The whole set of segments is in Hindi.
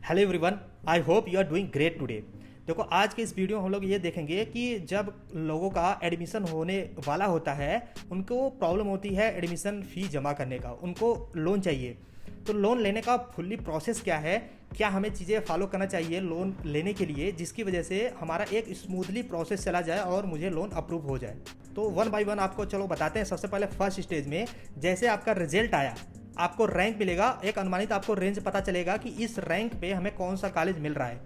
Hello everyone, I hope you are doing great today. देखो, आज के इस वीडियो में हम लोग ये देखेंगे कि जब लोगों का एडमिशन होने वाला होता है, उनको प्रॉब्लम होती है एडमिशन फ़ी जमा करने का, उनको लोन चाहिए। तो लोन लेने का फुल्ली प्रोसेस क्या है, क्या हमें चीज़ें फॉलो करना चाहिए लोन लेने के लिए, जिसकी वजह से हमारा एक स्मूथली प्रोसेस चला जाए और मुझे लोन अप्रूव हो जाए। तो वन बाय वन आपको चलो बताते हैं। सबसे पहले फर्स्ट स्टेज में जैसे आपका रिजल्ट आया, आपको रैंक मिलेगा, एक अनुमानित आपको रेंज पता चलेगा कि इस रैंक पे हमें कौन सा कॉलेज मिल रहा है।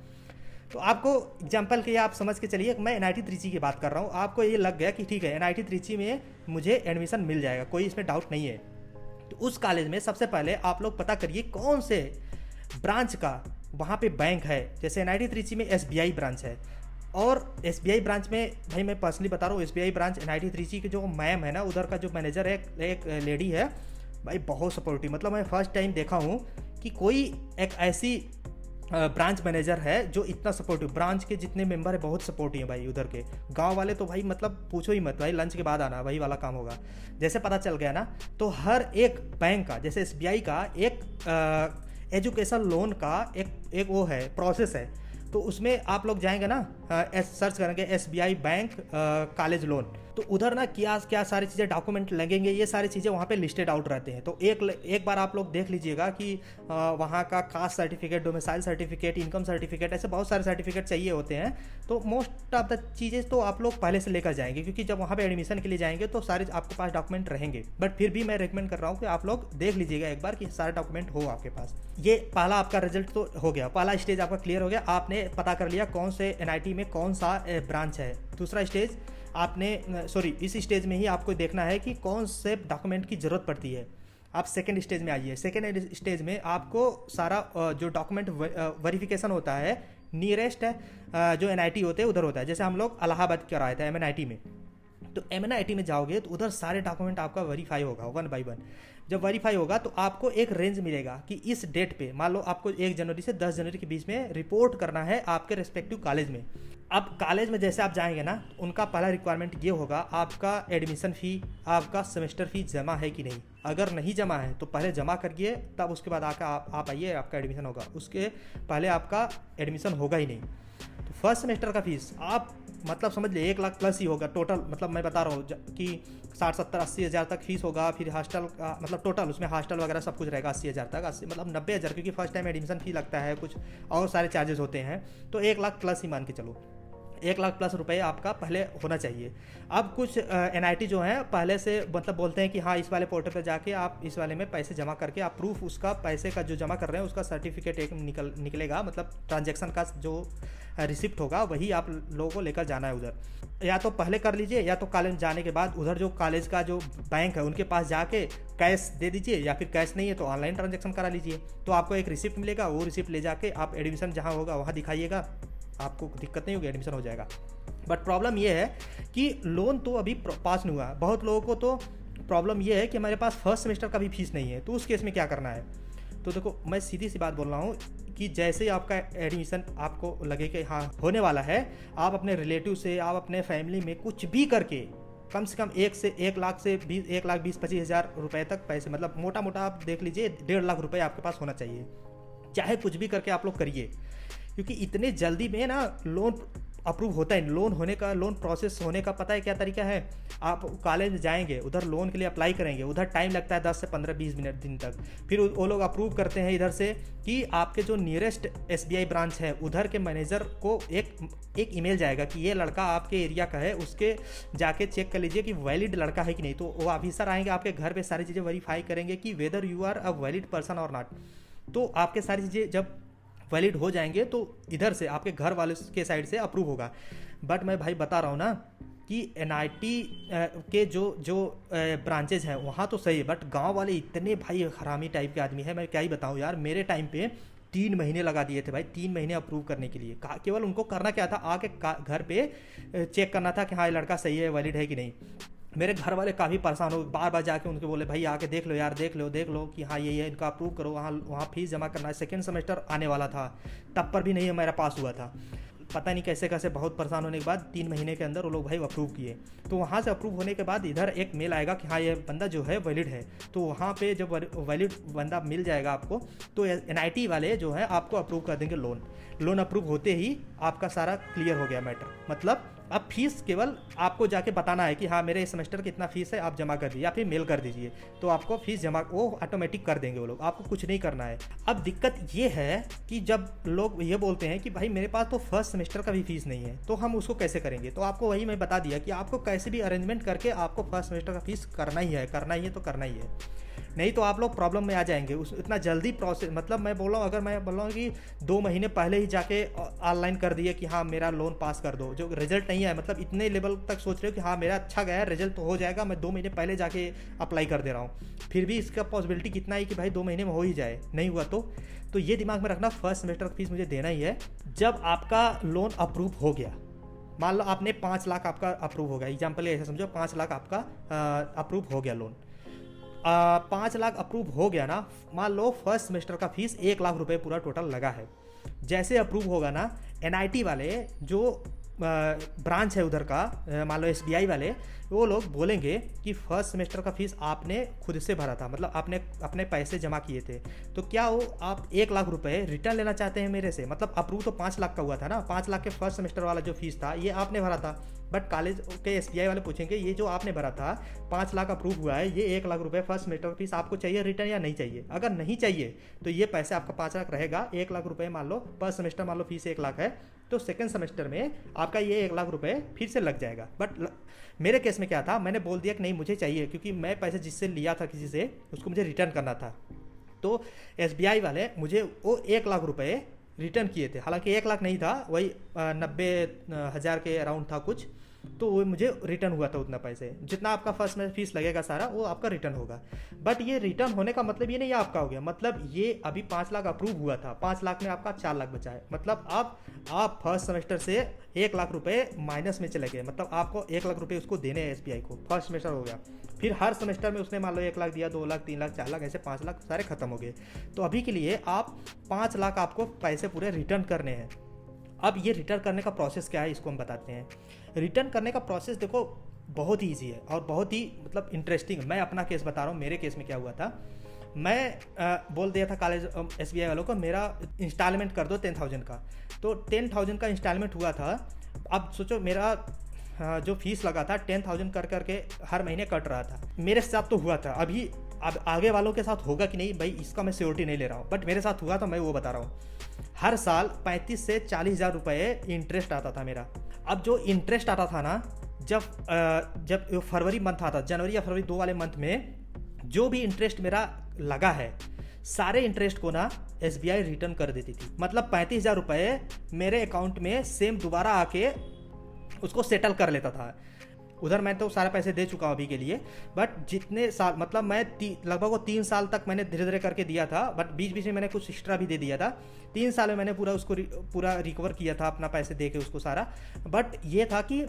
तो आपको एग्जाम्पल के लिए आप समझ के चलिए, मैं एनआईटी त्रिची की बात कर रहा हूँ। आपको ये लग गया कि ठीक है, एनआईटी त्रिची में मुझे एडमिशन मिल जाएगा, कोई इसमें डाउट नहीं है। तो उस कॉलेज में सबसे पहले आप लोग पता करिए कौन से ब्रांच का वहाँ पे बैंक है। जैसे एनआईटी त्रिची में एसबीआई ब्रांच है, और एसबीआई ब्रांच में भाई मैं पर्सनली बता रहा हूँ, एसबीआई ब्रांच एनआईटी त्रिची की जो मैम है ना, उधर का जो मैनेजर है, एक लेडी है भाई, बहुत सपोर्टिव। मतलब मैं फर्स्ट टाइम देखा हूँ कि कोई एक ऐसी ब्रांच मैनेजर है जो इतना सपोर्टिव। ब्रांच के जितने मेंबर है बहुत सपोर्टिव है भाई। उधर के गांव वाले तो भाई मतलब पूछो ही मत भाई, लंच के बाद आना वही वाला काम होगा। जैसे पता चल गया ना, तो हर एक बैंक का, जैसे एसबीआई का एक एजुकेशन लोन का एक वो है, प्रोसेस है। तो उसमें आप लोग जाएंगे ना, सर्च करेंगे एसबीआई बैंक कॉलेज लोन, तो उधर ना क्या क्या सारी चीज़ें डॉक्यूमेंट लगेंगे, ये सारी चीज़ें वहाँ पे लिस्टेड आउट रहते हैं। तो एक बार आप लोग देख लीजिएगा कि वहाँ का caste certificate, domicile certificate, income certificate, ऐसे बहुत सारे सर्टिफिकेट चाहिए होते हैं। तो मोस्ट ऑफ द चीज़ें तो आप लोग पहले से लेकर जाएंगे, क्योंकि जब वहाँ पे एडमिशन के लिए जाएंगे तो सारे आपके पास डॉक्यूमेंट रहेंगे। बट फिर भी मैं रिकमेंड कर रहा हूँ कि आप लोग देख लीजिएगा एक बार कि सारे डॉक्यूमेंट हो आपके पास। ये पहला आपका रिजल्ट तो हो गया, पहला स्टेज आपका क्लियर हो गया। आपने पता कर लिया कौन से एनआईटी में कौन सा ब्रांच है। दूसरा स्टेज इस स्टेज में ही आपको देखना है कि कौन से डॉक्यूमेंट की ज़रूरत पड़ती है। आप सेकेंड स्टेज में आइए। सेकेंड स्टेज में आपको सारा जो डॉक्यूमेंट वेरिफिकेशन होता है, नियरेस्ट जो एनआईटी होते हैं उधर होता है। जैसे हम लोग इलाहाबाद कराए थे एमएनआईटी में, तो एमएनआईटी में जाओगे तो उधर सारे डॉक्यूमेंट आपका वेरीफाई होगा वन बाय वन। जब वेरीफाई होगा तो आपको एक रेंज मिलेगा कि इस डेट पे, मान लो आपको 1 जनवरी से 10 जनवरी के बीच में रिपोर्ट करना है आपके रेस्पेक्टिव कॉलेज में। अब कॉलेज में जैसे आप जाएंगे ना, उनका पहला रिक्वायरमेंट ये होगा, आपका एडमिशन फ़ी, आपका सेमेस्टर फ़ी जमा है कि नहीं। अगर नहीं जमा है तो पहले जमा करिए, तब उसके बाद आकर आप आइए, आपका एडमिशन होगा। उसके पहले आपका एडमिशन होगा ही नहीं। तो फर्स्ट सेमेस्टर का फीस आप मतलब समझ लिए 1 लाख प्लस ही होगा टोटल। मतलब मैं बता रहा हूँ कि 60, 70, 80 हज़ार तक फीस होगा। फिर हॉस्टल का मतलब टोटल उसमें हॉस्टल वगैरह सब कुछ रहेगा 80 हज़ार तक, 80 मतलब 90 हज़ार, क्योंकि फर्स्ट टाइम एडमिशन फ़ी लगता है, कुछ और सारे चार्जेस होते हैं। तो 1 लाख प्लस ही मान के चलो, 1 लाख प्लस रुपये आपका पहले होना चाहिए। अब कुछ एनआईटी जो है पहले से मतलब बोलते हैं कि हाँ, इस वाले पोर्टल पर जाके आप इस वाले में पैसे जमा करके आप प्रूफ, उसका पैसे का जो जमा कर रहे हैं उसका सर्टिफिकेट एक निकलेगा, मतलब ट्रांजैक्शन का जो रिसिप्ट होगा वही आप लोगों को लेकर जाना है उधर। या तो पहले कर लीजिए, या तो कॉलेज जाने के बाद उधर जो कॉलेज का जो बैंक है उनके पास जाके कैश दे दीजिए, या फिर कैश नहीं है तो ऑनलाइन ट्रांजैक्शन करा लीजिए। तो आपको एक रिसिप्ट मिलेगा, वो रिसिप्ट ले जाके आप एडमिशन जहाँ होगा वहाँ दिखाइएगा, आपको दिक्कत नहीं होगी, एडमिशन हो जाएगा। बट प्रॉब्लम ये है कि लोन तो अभी पास नहीं हुआ। बहुत लोगों को तो प्रॉब्लम ये है कि हमारे पास फर्स्ट सेमेस्टर का भी फीस नहीं है, तो उस केस में क्या करना है। तो देखो, मैं सीधी सी बात बोल रहा हूँ कि जैसे ही आपका एडमिशन आपको लगे कि हाँ होने वाला है, आप अपने रिलेटिव से, आप अपने फैमिली में कुछ भी करके कम से कम 1 लाख से 1,20,25 हज़ार रुपये तक पैसे, मतलब मोटा मोटा आप देख लीजिए 1.5 लाख रुपये आपके पास होना चाहिए। चाहे कुछ भी करके आप लोग करिए, क्योंकि इतने जल्दी में ना लोन अप्रूव होता है। लोन होने का, लोन प्रोसेस होने का पता है क्या तरीका है। आप कॉलेज जाएंगे, उधर लोन के लिए अप्लाई करेंगे, उधर टाइम लगता है 10 से 15-20 मिनट दिन तक। फिर वो लोग अप्रूव करते हैं इधर से कि आपके जो नियरेस्ट एसबीआई ब्रांच है उधर के मैनेजर को एक ईमेल जाएगा कि ये लड़का आपके एरिया का है, उसके जाके चेक कर लीजिए कि वैलिड लड़का है कि नहीं। तो वो ऑफिसर आएंगे आपके घर पे, सारी चीज़ें वेरीफाई करेंगे कि whether you are a valid person और नॉट। तो आपके सारी चीज़ें जब वैलिड हो जाएंगे तो इधर से आपके घर वाले के साइड से अप्रूव होगा। बट मैं भाई बता रहा हूँ ना कि एनआईटी के जो ब्रांचेज हैं वहाँ तो सही है, बट गांव वाले इतने भाई हरामी टाइप के आदमी हैं, मैं क्या ही बताऊँ यार। मेरे टाइम पे 3 महीने लगा दिए थे भाई, 3 महीने अप्रूव करने के लिए। केवल उनको करना क्या था, आके घर पे चेक करना था कि हाँ ये लड़का सही है, वैलिड है कि नहीं। मेरे घर वाले काफ़ी परेशान हो, बार बार जाके उनके बोले भाई आके देख लो यार, देख लो कि हाँ ये इनका अप्रूव करो, वहाँ फीस जमा करना है। सेकेंड सेमेस्टर आने वाला था, तब पर भी नहीं मेरा पास हुआ था। पता नहीं कैसे कैसे बहुत परेशान होने के बाद 3 महीने के अंदर वो लोग भाई अप्रूव किए। तो वहाँ से अप्रूव होने के बाद इधर एक मेल आएगा कि हाँ ये बंदा जो है वैलिड है। तो वहाँ पे जब वैलिड बंदा मिल जाएगा आपको, तो NIT वाले जो है आपको अप्रूव कर देंगे लोन अप्रूव होते ही आपका सारा क्लियर हो गया मैटर। मतलब अब फीस केवल आपको जाके बताना है कि हाँ मेरे इस सेमेस्टर कितना फीस है, आप जमा कर दीजिए या फिर मेल कर दीजिए, तो आपको फीस जमा वो ऑटोमेटिक कर देंगे वो लोग, आपको कुछ नहीं करना है। अब दिक्कत ये है कि जब लोग ये बोलते हैं कि भाई मेरे पास तो फर्स्ट सेमेस्टर का भी फीस नहीं है, तो हम उसको कैसे करेंगे। तो आपको वही मैं बता दिया कि आपको कैसे भी अरेंजमेंट करके आपको फर्स्ट सेमेस्टर का फीस करना ही है तो करना ही है, नहीं तो आप लोग प्रॉब्लम में आ जाएंगे। उस इतना जल्दी प्रोसेस, मतलब मैं बोल रहा हूँ, अगर मैं बोल रहा हूँ कि 2 महीने पहले ही जाके ऑनलाइन कर दिए कि हाँ मेरा लोन पास कर दो, जो रिजल्ट नहीं है, मतलब इतने लेवल तक सोच रहे हो कि हाँ मेरा अच्छा गया है, रिजल्ट तो हो जाएगा, मैं 2 महीने पहले जाके अप्लाई कर दे रहा हूँ, फिर भी इसका पॉसिबिलिटी कितना है कि भाई 2 महीने में हो ही जाए, नहीं हुआ तो ये दिमाग में रखना, फर्स्ट सेमेस्टर का फीस मुझे देना ही है। जब आपका लोन अप्रूव हो गया, मान लो आपने 5 लाख आपका अप्रूव हो गया, एग्जाम्पल ऐसा समझो 5 लाख आपका अप्रूव हो गया लोन, 5 लाख अप्रूव हो गया ना, मान लो फर्स्ट सेमेस्टर का फीस 1 लाख रुपए पूरा टोटल लगा है। जैसे अप्रूव होगा ना, NIT वाले जो ब्रांच है उधर का, मान लो SBI वाले, वो लोग बोलेंगे कि फर्स्ट सेमेस्टर का फीस आपने खुद से भरा था, मतलब आपने अपने पैसे जमा किए थे, तो क्या वो आप 1 लाख रुपए रिटर्न लेना चाहते हैं मेरे से। मतलब अप्रूव तो 5 लाख का हुआ था ना, 5 लाख के फर्स्ट सेमेस्टर वाला जो फीस था ये आपने भरा था, बट कॉलेज के SBI वाले पूछेंगे ये जो आपने भरा था 5 लाख अप्रूव हुआ है, ये 1 लाख रुपए फर्स्ट सेमेस्टर फीस आपको चाहिए रिटर्न या नहीं चाहिए। अगर नहीं चाहिए तो ये पैसे आपका 5 लाख रहेगा, 1 लाख रुपए मान लो पर सेमेस्टर, मान लो फीस 1 लाख है, तो सेकंड सेमेस्टर में आपका ये 1 लाख रुपए फिर से लग जाएगा। बट मेरे केस में क्या था, मैंने बोल दिया कि नहीं मुझे चाहिए, क्योंकि मैं पैसे जिससे लिया था किसी से उसको मुझे रिटर्न करना था। तो SBI वाले मुझे वो 1 लाख रुपए रिटर्न किए थे, हालांकि 1 लाख नहीं था, वही 90,000 के अराउंड था कुछ, तो वो मुझे रिटर्न हुआ था उतना पैसे, जितना आपका फर्स्ट में फीस लगेगा सारा वो आपका रिटर्न होगा। बट ये रिटर्न होने का मतलब ये नहीं आपका हो गया, मतलब ये अभी 5 लाख अप्रूव हुआ था, 5 लाख में आपका 4 लाख बचा है, मतलब आप फर्स्ट सेमेस्टर से 1 लाख रुपए माइनस में चले गए, मतलब आपको 1 लाख रुपए उसको देने हैं SBI को, फर्स्ट सेमेस्टर हो गया। फिर हर सेमेस्टर में उसने मान लो 1 लाख दिया, 2 लाख, 3 लाख, 4 लाख, ऐसे 5 लाख सारे खत्म हो गए। तो अभी के लिए आप 5 लाख आपको पैसे पूरे रिटर्न करने हैं। अब ये रिटर्न करने का प्रोसेस क्या है इसको हम बताते हैं। रिटर्न करने का प्रोसेस देखो बहुत ही ईजी है और बहुत ही मतलब इंटरेस्टिंग। मैं अपना केस बता रहा हूँ, मेरे केस में क्या हुआ था, मैं बोल दिया था कॉलेज SBI वालों को मेरा इंस्टॉलमेंट कर दो 10,000 का, तो 10,000 का इंस्टॉलमेंट हुआ था। अब सोचो मेरा जो फीस लगा था 10,000 कर करके हर महीने कट रहा था, मेरे साथ तो हुआ था। अभी अब आगे वालों के साथ होगा कि नहीं भाई इसका मैं श्योरिटी नहीं ले रहा हूँ, बट मेरे साथ हुआ था, मैं वो बता रहा हूँ। हर साल 35 से 40 हज़ार रुपये इंटरेस्ट आता था मेरा। अब जो इंटरेस्ट आता था ना, जब फरवरी मंथ आता, जनवरी या फरवरी 2 वाले मंथ में जो भी इंटरेस्ट मेरा लगा है सारे इंटरेस्ट को ना SBI रिटर्न कर देती थी। मतलब 35,000 रुपये मेरे अकाउंट में सेम दोबारा आके उसको सेटल कर लेता था। उधर मैं तो सारे पैसे दे चुका हूँ अभी के लिए, बट जितने साल मतलब मैं लगभग वो 3 साल तक मैंने धीरे धीरे करके दिया था, बट बीच बीच में मैंने कुछ एक्स्ट्रा भी दे दिया था। 3 साल में मैंने पूरा रिकवर किया था अपना पैसे दे के उसको सारा। बट ये था कि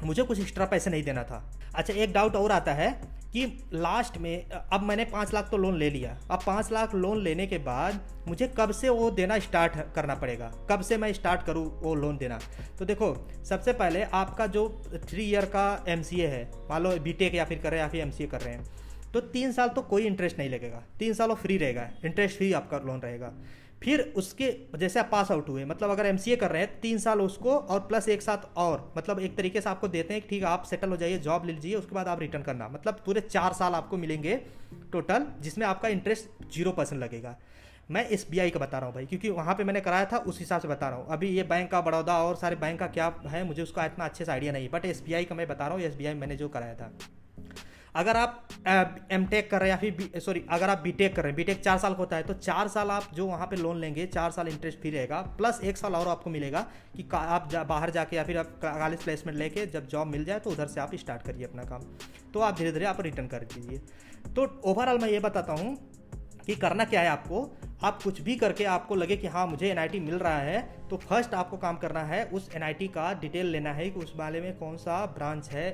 मुझे कुछ एक्स्ट्रा पैसे नहीं देना था। अच्छा, एक डाउट और आता है कि लास्ट में अब मैंने 5 लाख तो लोन ले लिया, अब 5 लाख लोन लेने के बाद मुझे कब से वो देना स्टार्ट करना पड़ेगा, कब से मैं स्टार्ट करूँ वो लोन देना। तो देखो सबसे पहले आपका जो 3 ईयर का MCA है, मान लो BTech या फिर कर रहे हैं या फिर MCA कर रहे हैं, तो 3 साल तो कोई इंटरेस्ट नहीं लगेगा, 3 साल वो फ्री रहेगा, इंटरेस्ट फ्री आपका लोन रहेगा। फिर उसके जैसे आप पास आउट हुए, मतलब अगर MCA कर रहे हैं 3 साल उसको और प्लस एक साथ और, मतलब एक तरीके से आपको देते हैं कि ठीक है आप सेटल हो जाइए, जॉब ले लीजिए, उसके बाद आप रिटर्न करना, मतलब पूरे 4 साल आपको मिलेंगे टोटल, जिसमें आपका इंटरेस्ट 0% लगेगा। मैं SBI का बता रहा हूँ भाई, क्योंकि वहाँ पे मैंने कराया था उस हिसाब से बता रहा हूँ। अभी ये बैंक का, बड़ौदा और सारे बैंक का क्या है मुझे उसका इतना अच्छे से आइडिया नहीं, बट SBI का मैं बता रहा हूँ, SBI मैंने जो कराया था। अगर आप MTech कर रहे हैं या फिर अगर आप BTech कर रहे हैं, BTech 4 साल का होता है, तो 4 साल आप जो वहाँ पे लोन लेंगे 4 साल इंटरेस्ट फ्री रहेगा, प्लस 1 साल और आपको मिलेगा कि आप बाहर जाके या फिर आप कॉलेज प्लेसमेंट लेके जब जॉब मिल जाए तो उधर से आप स्टार्ट करिए अपना काम, तो आप धीरे धीरे आप रिटर्न कर दीजिए। तो ओवरऑल मैं ये बताता हूँ कि करना क्या है आपको। आप कुछ भी करके आपको लगे कि हाँ मुझे NIT मिल रहा है, तो फर्स्ट आपको काम करना है उस NIT का डिटेल लेना है कि उस वाले में कौन सा ब्रांच है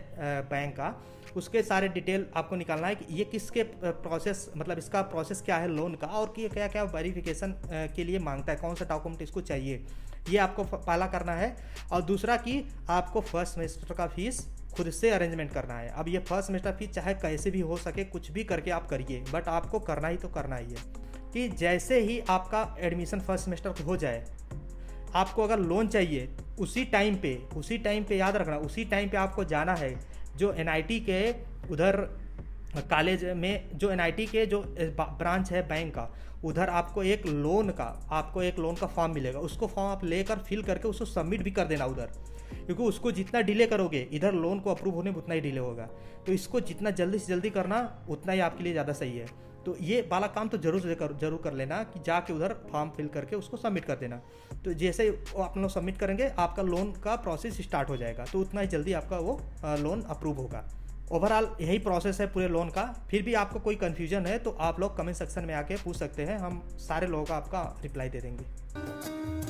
बैंक का, उसके सारे डिटेल आपको निकालना है कि ये किसके प्रोसेस, मतलब इसका प्रोसेस क्या है लोन का, और कि क्या क्या वेरिफिकेशन के लिए मांगता है, कौन सा डॉक्यूमेंट इसको चाहिए, ये आपको पहला करना है। और दूसरा कि आपको फर्स्ट सेमेस्टर का फीस खुद से अरेंजमेंट करना है। अब ये फर्स्ट सेमेस्टर फीस चाहे कैसे भी हो सके, कुछ भी करके आप करिए, बट आपको करना ही तो करना ही है कि जैसे ही आपका एडमिशन फर्स्ट सेमेस्टर हो जाए, आपको अगर लोन चाहिए उसी टाइम पे याद रखना, उसी टाइम पे आपको जाना है जो एनआईटी के उधर कॉलेज में, जो एनआईटी के जो ब्रांच है बैंक का, उधर आपको एक लोन का फॉर्म मिलेगा। उसको फॉर्म आप लेकर फिल करके उसको सबमिट भी कर देना उधर, क्योंकि उसको जितना डिले करोगे इधर लोन को अप्रूव होने में उतना ही डिले होगा। तो इसको जितना जल्दी से जल्दी करना उतना ही आपके लिए ज़्यादा सही है। तो ये वाला काम तो जरूर कर लेना कि जाके उधर फॉर्म फिल करके उसको सबमिट कर देना। तो जैसे आप लोग सबमिट करेंगे आपका लोन का प्रोसेस स्टार्ट हो जाएगा, तो उतना ही जल्दी आपका वो लोन अप्रूव होगा। ओवरऑल यही प्रोसेस है पूरे लोन का। फिर भी आपको कोई कन्फ्यूजन है तो आप लोग कमेंट सेक्शन में आके पूछ सकते हैं, हम सारे लोगों का आपका रिप्लाई दे देंगे।